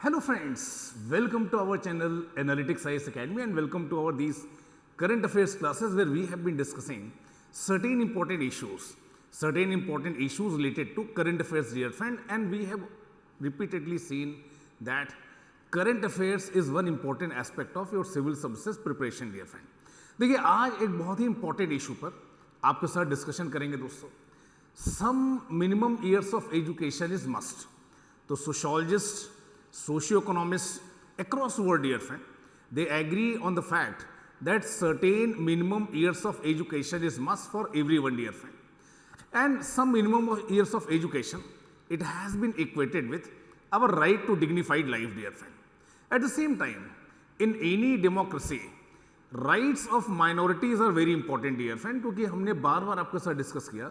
Hello friends, welcome to our channel Analytics IAS Academy and welcome to our these current affairs classes where we have been discussing certain important issues related to current affairs dear friend, and we have repeatedly seen that current affairs is one important aspect of your civil services preparation dear friend. देखिए आज एक बहुत ही important issue पर आपके साथ discussion करेंगे दोस्तों. Some minimum years of education is must. तो sociologist, socio-economists across world dear friend, they agree on the fact that certain minimum years of education is must for everyone dear friend, and some minimum years of education, it has been equated with our right to dignified life dear friend. At the same time, in any democracy, rights of minorities are very important dear friend, क्योंकि हमने बार बार आपके साथ discuss किया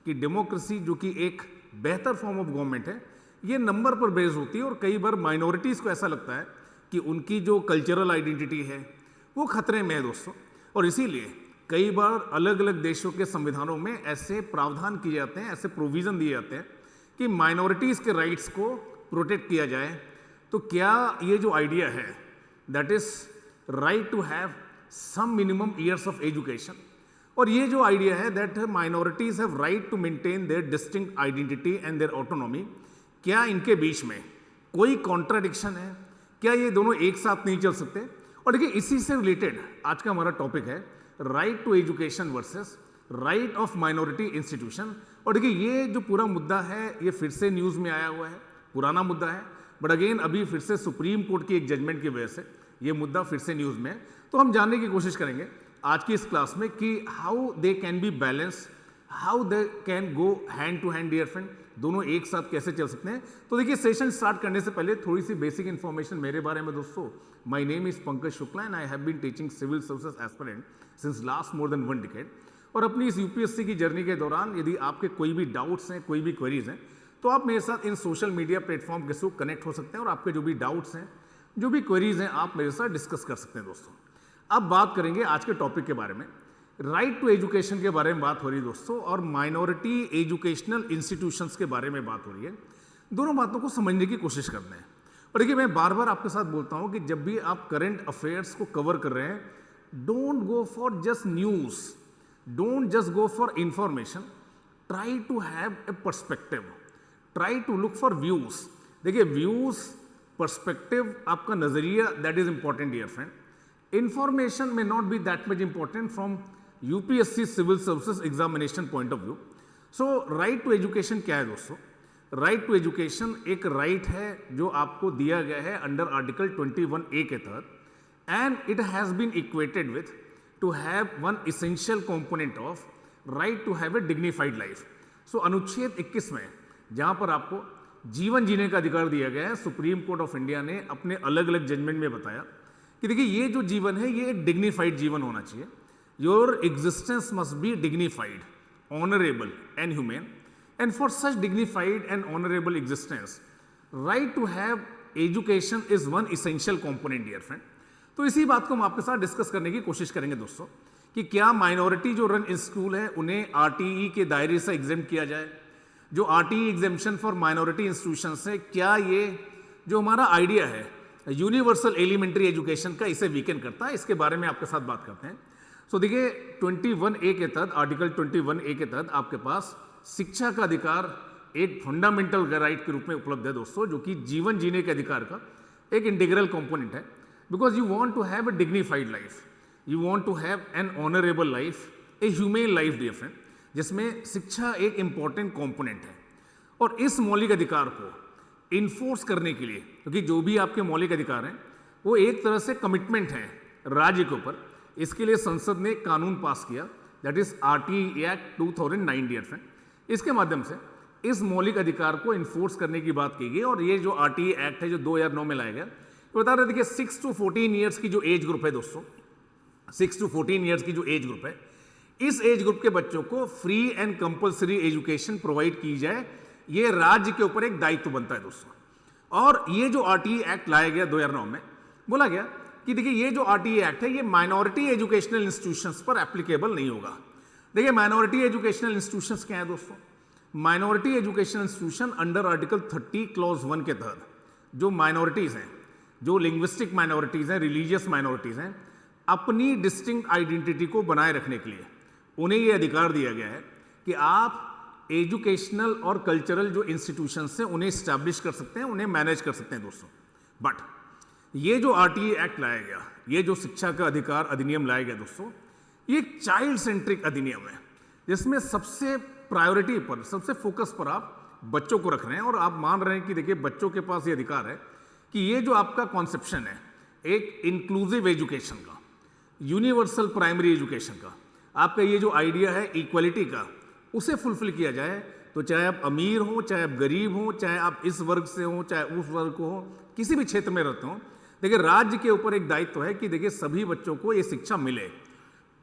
कि democracy जो कि एक बेहतर फॉर्म ऑफ गवर्नमेंट है, ये नंबर पर बेस होती है और कई बार माइनॉरिटीज़ को ऐसा लगता है कि उनकी जो कल्चरल आइडेंटिटी है वो खतरे में है दोस्तों. और इसीलिए कई बार अलग अलग देशों के संविधानों में ऐसे प्रावधान किए जाते हैं, ऐसे प्रोविज़न दिए जाते हैं कि माइनॉरिटीज़ के राइट्स को प्रोटेक्ट किया जाए. तो क्या ये जो आइडिया है that is right to have some minimum years of education, और ये जो आइडिया है that minorities have right to maintain their distinct identity and their autonomy, क्या इनके बीच में कोई कॉन्ट्राडिक्शन है? क्या ये दोनों एक साथ नहीं चल सकते? और देखिए इसी से रिलेटेड आज का हमारा टॉपिक है right to education versus right of minority institution. और देखिए ये जो पूरा मुद्दा है ये फिर से न्यूज़ में आया हुआ है, पुराना मुद्दा है, बट अगेन अभी फिर से सुप्रीम कोर्ट की एक जजमेंट की वजह से ये मुद्दा फिर से न्यूज़ में है. तो हम जानने की कोशिश करेंगे आज की इस क्लास में कि how they can be balance, how they can go hand to hand dear friend, दोनों एक साथ कैसे चल सकते हैं. तो देखिए सेशन स्टार्ट करने से पहले थोड़ी सी बेसिक इन्फॉर्मेशन मेरे बारे में दोस्तों. My name is Pankaj Shukla and I have been teaching civil services aspirant since last more than 1 decade. और अपनी इस यूपीएससी की जर्नी के दौरान यदि आपके कोई भी डाउट्स हैं, कोई भी क्वेरीज हैं, तो आप मेरे साथ इन सोशल मीडिया प्लेटफॉर्म के थ्रू कनेक्ट हो सकते हैं और आपके जो भी डाउट्स हैं, जो भी क्वेरीज हैं, आप मेरे साथ डिस्कस कर सकते हैं दोस्तों. अब बात करेंगे आज के टॉपिक के बारे में. राइट टू एजुकेशन के बारे में बात हो रही है दोस्तों, और माइनॉरिटी एजुकेशनल इंस्टीट्यूशंस के बारे में बात हो रही है. दोनों बातों को समझने की कोशिश करना है. और देखिए मैं बार बार आपके साथ बोलता हूं कि जब भी आप करंट अफेयर्स को कवर कर रहे हैं, don't go for just news, don't just go for information, try to have a perspective, try to look for views. देखिए व्यूज़, पर्सपेक्टिव, आपका नज़रिया, that is important dear friend. Information में not be that much important from UPSC civil services examination point of view. So right to education क्या है दोस्तों? Right to education एक right है जो आपको दिया गया है अंडर आर्टिकल 21A के तहत, and it has been equated with to have one essential component of right to have a dignified life. So अनुच्छेद 21 में जहाँ पर आपको जीवन जीने का अधिकार दिया गया है, सुप्रीम कोर्ट ऑफ इंडिया ने अपने अलग अलग जजमेंट में बताया कि देखिए ये जो जीवन है ये एक डिग्निफाइड जीवन होना चाहिए. Your existence must be dignified, honorable and humane, and for such dignified and honorable existence, right to have education is one essential component dear friend. तो इसी बात को हम आपके साथ डिस्कस करने की कोशिश करेंगे दोस्तों कि क्या माइनॉरिटी जो रन स्कूल है उन्हें आरटीई के दायरे से एग्जेम्प्ट किया जाए. जो RTE exemption for minority institutions है, क्या ये जो हमारा आइडिया है यूनिवर्सल एलिमेंट्री एजुकेशन का, इसे वीकेंड करता है? इसके बारे में आपके साथ बात करते हैं. सो देखिए 21A के तहत, आर्टिकल 21A के तहत आपके पास शिक्षा का अधिकार एक फंडामेंटल राइट के रूप में उपलब्ध है दोस्तों, जो कि जीवन जीने के अधिकार का एक इंटीग्रल कंपोनेंट है. Because you want to have a dignified life, you want to have an honourable life, a humane life dear friend, जिसमें शिक्षा एक इंपॉर्टेंट कंपोनेंट है. और इस मौलिक अधिकार को इन्फोर्स करने के लिए, क्योंकि जो भी आपके मौलिक अधिकार हैं वो एक तरह से कमिटमेंट है राज्य के ऊपर, इसके लिए संसद ने कानून पास किया that is RTE act 2009 dear friend. इसके माध्यम से इस मौलिक अधिकार को इन्फोर्स करने की बात की गई. और ये जो आरटीई एक्ट है जो 2009 में लाया गया, तो बता रहे थे कि 6 to 14 ईयर्स की जो एज ग्रुप है दोस्तों, 6 to 14 ईयर्स की जो एज ग्रुप है, इस एज ग्रुप के बच्चों को free and compulsory education provide की जाए, ये राज्य के ऊपर एक दायित्व बनता है दोस्तों. और ये जो आरटीई एक्ट लाया गया 2009 में, बोला गया कि देखिए ये जो आरटीई एक्ट है ये माइनॉरिटी एजुकेशनल इंस्टीट्यूशंस पर एप्लीकेबल नहीं होगा. देखिए माइनॉरिटी एजुकेशनल इंस्टीट्यूशंस क्या है दोस्तों? Minority educational institution under article 30 clause 1 के तहत जो माइनॉरिटीज़ हैं, जो लिंग्विस्टिक माइनॉरिटीज़ हैं, रिलीजियस माइनॉरिटीज़ हैं, अपनी डिस्टिंक्ट आइडेंटिटी को बनाए रखने के लिए उन्हें ये अधिकार दिया गया है कि आप एजुकेशनल और कल्चरल जो इंस्टीट्यूशंस हैं उन्हें इस्टेब्लिश कर सकते हैं, उन्हें मैनेज कर सकते हैं दोस्तों। बट ये जो आरटीई एक्ट लाया गया, ये जो शिक्षा का अधिकार अधिनियम लाया गया दोस्तों, ये एक चाइल्ड सेंट्रिक अधिनियम है, जिसमें सबसे प्रायोरिटी पर, सबसे फोकस पर आप बच्चों को रख रहे हैं और आप मान रहे हैं कि देखिए बच्चों के पास ये अधिकार है कि ये जो आपका कॉन्सेप्शन है एक इंक्लूसिव एजुकेशन का, यूनिवर्सल प्राइमरी एजुकेशन का, आपका ये जो आइडिया है इक्वलिटी का, उसे फुलफिल किया जाए। तो चाहे आप अमीर हो, चाहे आप गरीब हो, चाहे आप इस वर्ग से हो, चाहे उस वर्ग को हो, किसी भी क्षेत्र में रहते हो, देखिए राज्य के ऊपर एक दायित्व है कि देखिए सभी बच्चों को ये शिक्षा मिले।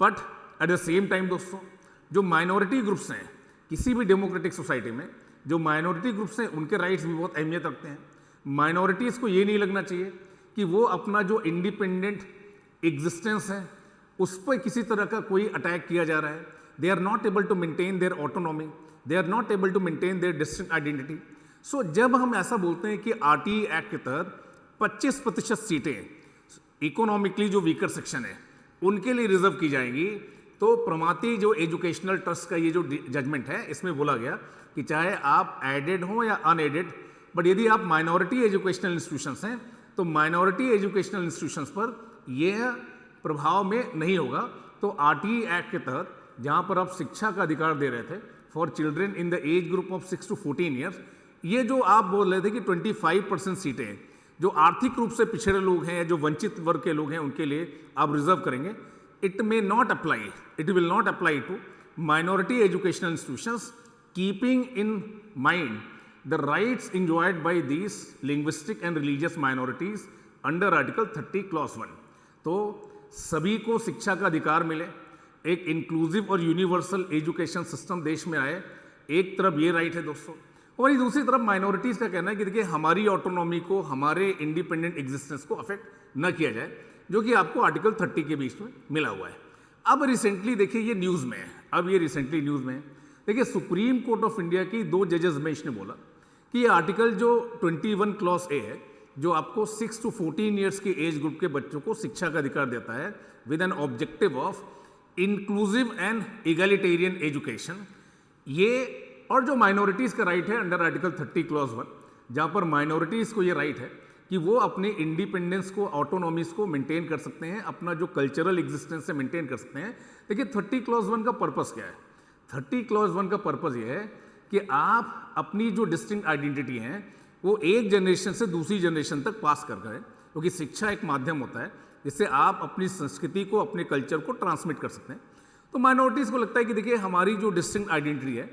But at the same time दोस्तों, जो माइनॉरिटी ग्रुप्स हैं किसी भी डेमोक्रेटिक सोसाइटी में, जो माइनॉरिटी ग्रुप्स हैं उनके राइट्स भी बहुत अहमियत रखते हैं। माइनॉरिटीज़ को ये नहीं लगना चाहिए कि वो अपना जो इंडिपेंडेंट एग्जिस्टेंस है उस पर किसी तरह का कोई अटैक किया जा रहा है। They are not able to maintain their autonomy, they are not able to maintain their distinct identity. So जब हम ऐसा बोलते हैं कि आरटीई एक्ट के तहत 25% सीटें इकोनॉमिकली जो वीकर सेक्शन है उनके लिए रिजर्व की जाएंगी, तो प्रमाती जो एजुकेशनल ट्रस्ट का ये जो जजमेंट है इसमें बोला गया कि चाहे आप एडेड हो या अनएडेड, बट यदि आप माइनॉरिटी एजुकेशनल इंस्टीट्यूशंस हैं तो माइनॉरिटी एजुकेशनल इंस्टीट्यूशंस पर यह प्रभाव में नहीं होगा। तो आरटीई एक्ट के तहत जहां पर आप शिक्षा का अधिकार दे रहे थे for children in the age group of 6 to 14 years, ये जो आप बोल रहे थे कि 25% सीटें जो आर्थिक रूप से पिछड़े लोग हैं, जो वंचित वर्ग के लोग हैं, उनके लिए आप रिजर्व करेंगे, it may not apply, it will not apply to minority educational institutions keeping in mind the rights enjoyed by these linguistic and religious minorities under Article 30 Clause 1। तो सभी को शिक्षा का अधिकार मिले, एक इंक्लूसिव और यूनिवर्सल एजुकेशन सिस्टम देश में आए, एक तरफ ये राइट है दोस्तों, और ये दूसरी तरफ माइनॉरिटीज़ का कहना है कि देखिए हमारी ऑटोनॉमी को, हमारे इंडिपेंडेंट एग्जिस्टेंस को अफेक्ट न किया जाए, जो कि आपको आर्टिकल 30 के बीच में मिला हुआ है। अब रिसेंटली देखिए ये न्यूज़ में है, अब ये रिसेंटली न्यूज़ में है, देखिए सुप्रीम कोर्ट ऑफ इंडिया की 2 जजेस में इसने बोला कि ये आर्टिकल जो 21 क्लॉज ए है, जो आपको 6 to 14 ईयर्स के एज ग्रुप के बच्चों को शिक्षा का अधिकार देता है with an objective of inclusive and egalitarian education, ये और जो माइनॉरिटीज़ का राइट है अंडर आर्टिकल 30 क्लॉज 1, जहाँ पर माइनॉरिटीज़ को ये राइट है कि वो अपने इंडिपेंडेंस को, ऑटोनॉमीज को मेंटेन कर सकते हैं, अपना जो कल्चरल एग्जिस्टेंस है मेंटेन कर सकते हैं। देखिए 30 क्लॉज 1 का पर्पस क्या है? 30 क्लॉज 1 का पर्पस ये है कि आप अपनी जो डिस्टिंक्ट आइडेंटिटी है वो एक जनरेशन से दूसरी जनरेशन तक पास कर गए, क्योंकि शिक्षा एक माध्यम होता है जिससे आप अपनी संस्कृति को, अपने कल्चर को ट्रांसमिट कर सकते हैं। तो माइनॉरिटीज़ को लगता है कि देखिए हमारी जो डिस्टिंक्ट आइडेंटिटी है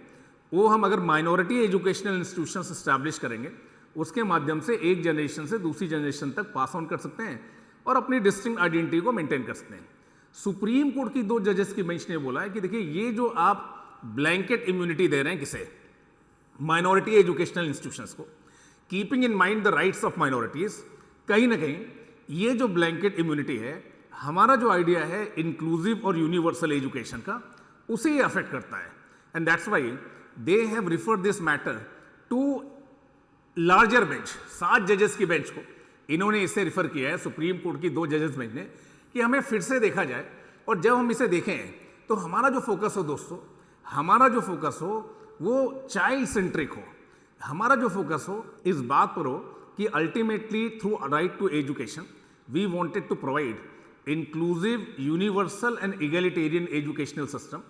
वो हम अगर माइनॉरिटी एजुकेशनल इंस्टीट्यूशंस इस्टेब्लिश करेंगे, उसके माध्यम से एक जनरेशन से दूसरी जनरेशन तक पास ऑन कर सकते हैं और अपनी डिस्टिंक्ट आइडेंटिटी को मेंटेन कर सकते हैं। सुप्रीम कोर्ट की 2 जजेस की बेंच ने बोला है कि देखिए ये जो आप ब्लैंकेट इम्यूनिटी दे रहे हैं किसे, माइनॉरिटी एजुकेशनल इंस्टीट्यूशंस को, keeping in mind the rights of minorities, कहीं ना कहीं ये जो ब्लैंकेट इम्यूनिटी है, हमारा जो आइडिया है इंक्लूसिव और यूनिवर्सल एजुकेशन का, उसे ये अफेक्ट करता है। And that's why they have referred this matter to larger bench, 7 जजेस की बेंच को इन्होंने इसे रिफर किया है, सुप्रीम कोर्ट की 2 जजेस बेंच ने, कि हमें फिर से देखा जाए। और जब हम इसे देखें तो हमारा जो फोकस हो दोस्तों, हमारा जो फोकस हो वो चाइल्ड सेंट्रिक हो, हमारा जो फोकस हो इस बात पर हो कि ultimately through right to education we wanted to provide inclusive, universal and egalitarian educational system.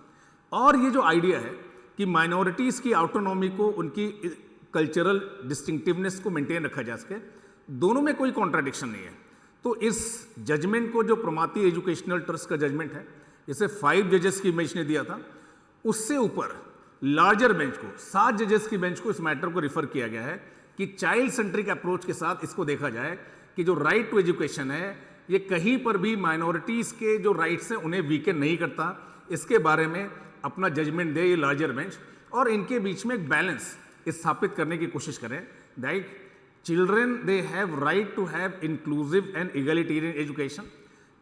और ये जो आइडिया है कि माइनॉरिटीज़ की ऑटोनॉमी को, उनकी कल्चरल डिस्टिंक्टिवनेस को मेंटेन रखा जा सके, दोनों में कोई कॉन्ट्राडिक्शन नहीं है। तो इस जजमेंट को, जो प्रमाती एजुकेशनल ट्रस्ट का जजमेंट है, जिसे 5 जजेस की बेंच ने दिया था, उससे ऊपर लार्जर बेंच को, 7 जजेस की बेंच को इस मैटर को रिफर किया गया है कि चाइल्ड सेंट्रिक अप्रोच के साथ इसको देखा जाए कि जो राइट टू एजुकेशन है ये कहीं पर भी माइनॉरिटीज़ के जो राइट्स हैं उन्हें वीकन नहीं करता। इसके बारे में अपना जजमेंट दे ये लार्जर बेंच, और इनके बीच में एक बैलेंस स्थापित करने की कोशिश करें that children they have right to have inclusive and egalitarian education,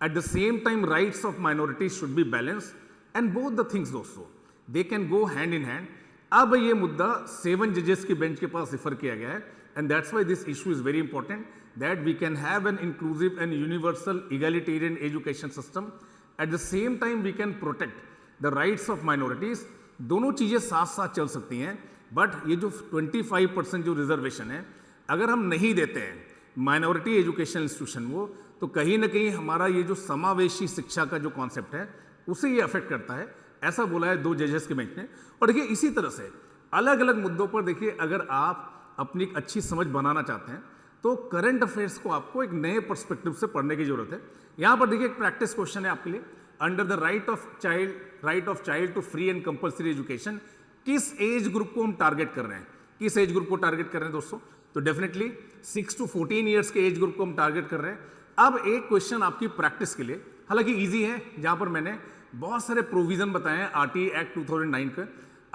at the same time rights of minorities should be balanced, and both the things दोस्तों they can go hand in hand। अब ये मुद्दा 7 जजेस की bench के पास refer किया गया है and that's why this issue is very important, that we can have an inclusive and universal egalitarian education system. At the same time we can protect the rights of minorities. दोनों चीज़ें साथ साथ चल सकती हैं, बट ये जो 25% जो रिजर्वेशन है, अगर हम नहीं देते हैं माइनॉरिटी एजुकेशन इंस्टीट्यूशन वो, तो कहीं ना कहीं हमारा ये जो समावेशी शिक्षा का जो कॉन्सेप्ट है उसे ये अफेक्ट करता है, ऐसा बोला है 2 जजेस के बेंच ने। और देखिए इसी तरह से अलग अलग मुद्दों पर देखिए अगर आप अपनी एक अच्छी समझ बनाना चाहते हैं तो करंट अफेयर्स को आपको एक नए पर्सपेक्टिव से पढ़ने की जरूरत है। यहाँ पर देखिए एक प्रैक्टिस क्वेश्चन है आपके लिए, under the right of child to free and compulsory education, किस एज ग्रुप को हम टारगेट कर रहे हैं, किस एज ग्रुप को टारगेट कर रहे हैं दोस्तों? तो डेफिनेटली 6 to 14 ईयर्स के एज ग्रुप को हम टारगेट कर रहे हैं। अब एक क्वेश्चन आपकी प्रैक्टिस के लिए, हालांकि इजी है, जहां पर मैंने बहुत सारे प्रोविजन बताए हैं आरटी एक्ट 2009 के।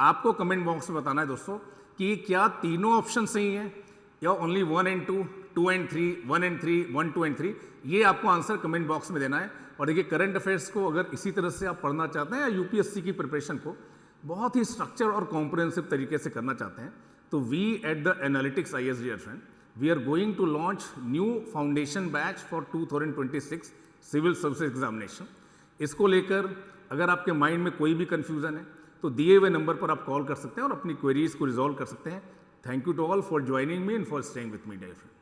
आपको कमेंट बॉक्स में बताना है दोस्तों कि क्या तीनों ऑप्शन सही हैं या only 1 and 2, 2 and 3, 1 and 3, 1, 2 and 3, ये आपको आंसर कमेंट बॉक्स में देना है। और देखिए करंट अफेयर्स को अगर इसी तरह से आप पढ़ना चाहते हैं या यूपीएससी की प्रिपरेशन को बहुत ही स्ट्रक्चर और कॉम्प्रिहेंसिव तरीके से करना चाहते हैं, तो we at the analytics IAS dear friend, we are going to launch new foundation batch for 2026 civil service examination. इसको लेकर अगर आपके माइंड में कोई भी कंफ्यूजन है तो दिए हुए नंबर पर आप कॉल कर सकते हैं और अपनी क्वेरीज को रिजॉल्व कर सकते हैं। Thank you to all for joining me and for staying with me dear friend.